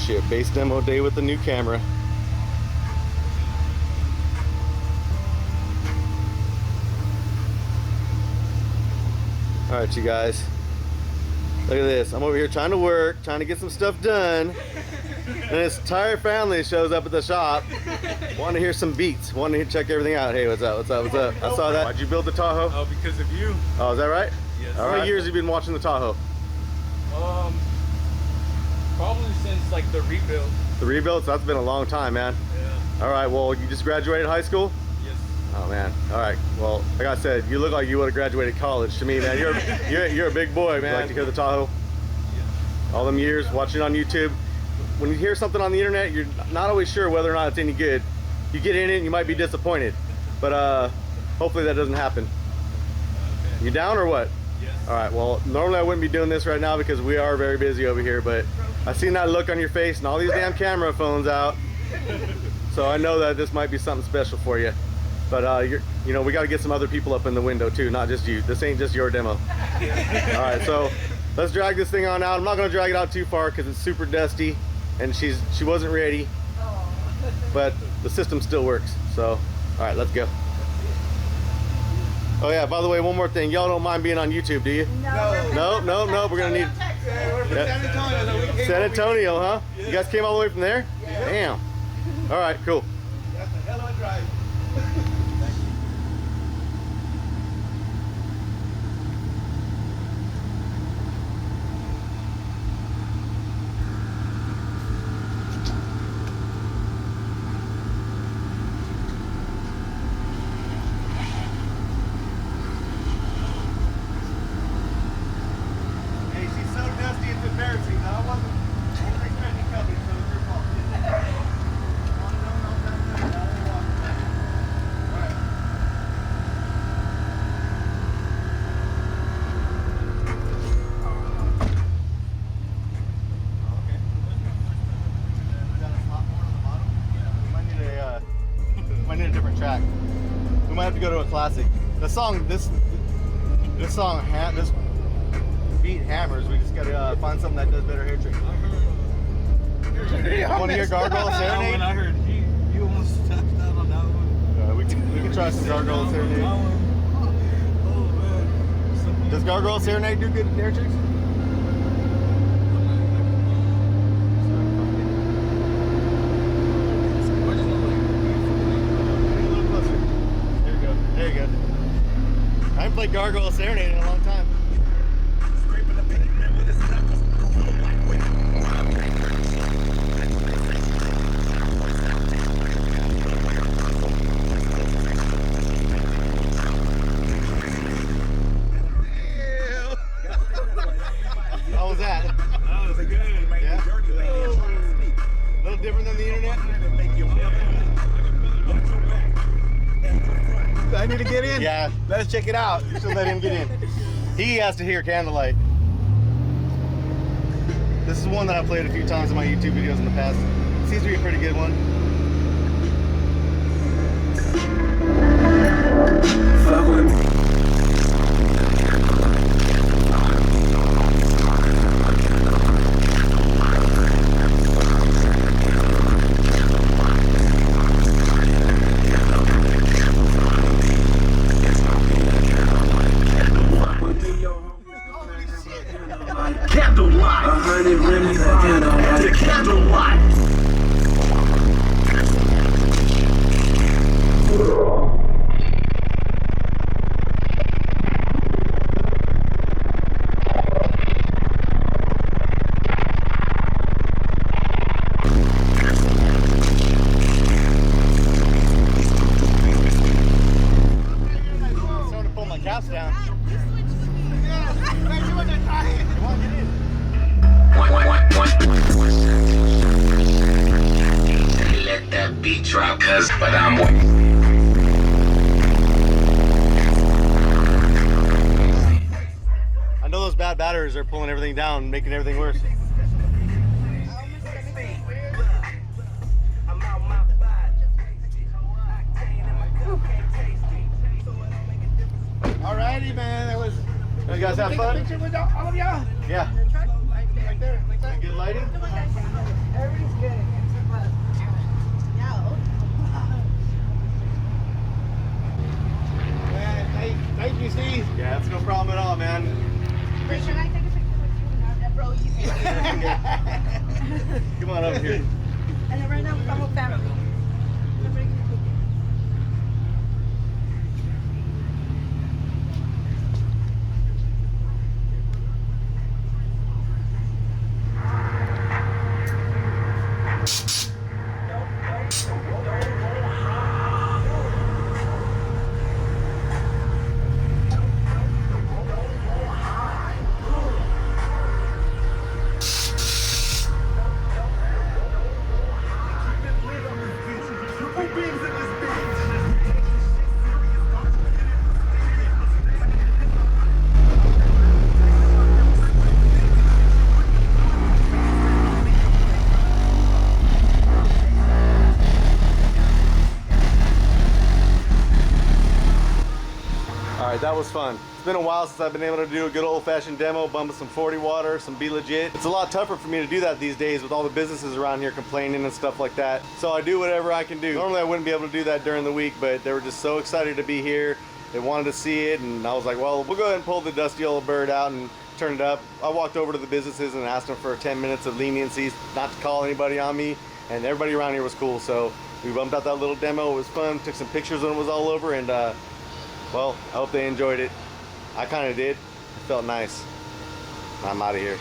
shit, base demo day with the new camera. All right, you guys. Look at this. I'm over here trying to work, trying to get some stuff done. And this entire family shows up at the shop, wanting to hear some beats, wanting to check everything out. Hey, what's up, what's up, what's up? I saw that. Why'd you build the Tahoe? Oh, because of you. Oh, is that right? Yes. How many years have you been watching the Tahoe? Probably since like the rebuild. The rebuild? So that's been a long time, man. Yeah. All right, well, you just graduated high school? Yes. Oh, man. All right. Well, like I said, you look like you would have graduated college to me, man. You're a big boy, man. You like to hear the Tahoe? Yes. All them years watching on YouTube. When you hear something on the internet, you're not always sure whether or not it's any good. You get in it and you might be disappointed. But hopefully that doesn't happen. Okay. You down or what? Yes. All right, well, normally I wouldn't be doing this right now because we are very busy over here, but I seen that look on your face and all these damn camera phones out. So I know that this might be something special for you. But you know, we got to get some other people up in the window too, not just you. This ain't just your demo. All right, so let's drag this thing on out. I'm not gonna drag it out too far because it's super dusty and she wasn't ready, but the system still works. So, all right, let's go. Oh yeah, by the way, one more thing. Y'all don't mind being on YouTube, do you? No. No. We're gonna need. Yeah, we're from San Antonio. So we came San Antonio, huh? Yeah. You guys came all the way from there? Yeah. Damn. All right, cool. That's a hell of a drive. Hey, she's so dusty it's embarrassing. I wasn't expecting company, so it's your fault. Might need a different track. We might have to go to a classic. The song, this beat hammers. We just gotta find something that does better hair tricks. Want to hear Gargoyle Serenade? When I heard you almost touched out on that one. We can try some Gargoyle Serenade. Oh man. Does Gargoyle Serenade do good hair tricks? There you go. I haven't played Gargoyle Serenade in a long time. How was that? That was good. Yeah? A little different than the internet? I need to get in. Yeah. Let's check it out. You should let him get in. He has to hear Candlelight. This is one that I've played a few times in my YouTube videos in the past. It seems to be a pretty good one. Fuck with me. Candlelight. 100 rims to candlelight. I'm starting to pull my caps down. Come on, get in. Let that beat drop, but I'm waiting. I know those bad batteries are pulling everything down and making everything worse. Alrighty, man. That was. You guys have fun? Picture with all of y'all. Yeah. right there, like that. Good lighting? Everything's good. Except for Man, thank you, Steve. Yeah, that's no problem at all, man. Wait, should I take a picture with you now? Bro, you can. Come on over here. And then right now, we're whole family. Alright, that was fun. It's been a while since I've been able to do a good old-fashioned demo, bump some 40 water, some Be Legit. It's a lot tougher for me to do that these days with all the businesses around here complaining and stuff like that. So I do whatever I can do. Normally I wouldn't be able to do that during the week, but they were just so excited to be here. They wanted to see it, and I was like, well, we'll go ahead and pull the dusty old bird out and turn it up. I walked over to the businesses and asked them for 10 minutes of leniency, not to call anybody on me, and everybody around here was cool. So we bumped out that little demo. It was fun, took some pictures when it was all over, and well, I hope they enjoyed it. I kind of did. It felt nice. I'm out of here.